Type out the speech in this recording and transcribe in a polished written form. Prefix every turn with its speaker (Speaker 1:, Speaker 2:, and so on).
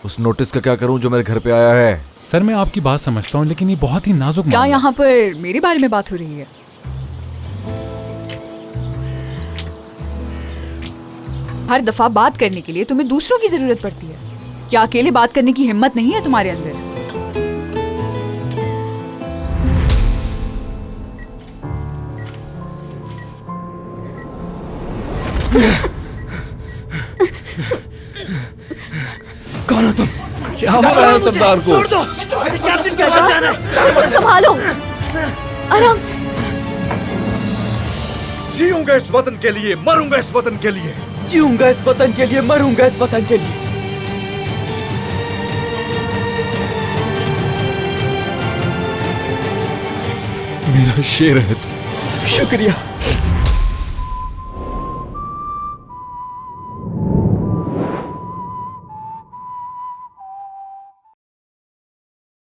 Speaker 1: उस नोटिस का क्या करूं जो मेरे घर पे आया है?
Speaker 2: सर मैं आपकी बात समझता हूँ, लेकिन ये बहुत ही नाजुक
Speaker 3: क्या
Speaker 2: मामला है।
Speaker 3: यहाँ पर मेरे बारे में बात हो रही है? हर दफा बात करने के लिए तुम्हें दूसरों की जरूरत पड़ती है। क्या अकेले बात करने की हिम्मत नहीं है तुम्हारे अंदर?
Speaker 4: कौन हो तुम?
Speaker 1: क्या हो रहा है सरदार को?
Speaker 4: छोड़ दो, मुझे कैप्टन के पास जाना है।
Speaker 3: संभालो, आराम से।
Speaker 1: जीऊंगा इस वतन के लिए, मरूंगा इस वतन के लिए।
Speaker 4: जीऊंगा इस वतन के लिए, मरूंगा इस वतन के लिए।
Speaker 1: मेरा शेर है तू।
Speaker 4: शुक्रिया।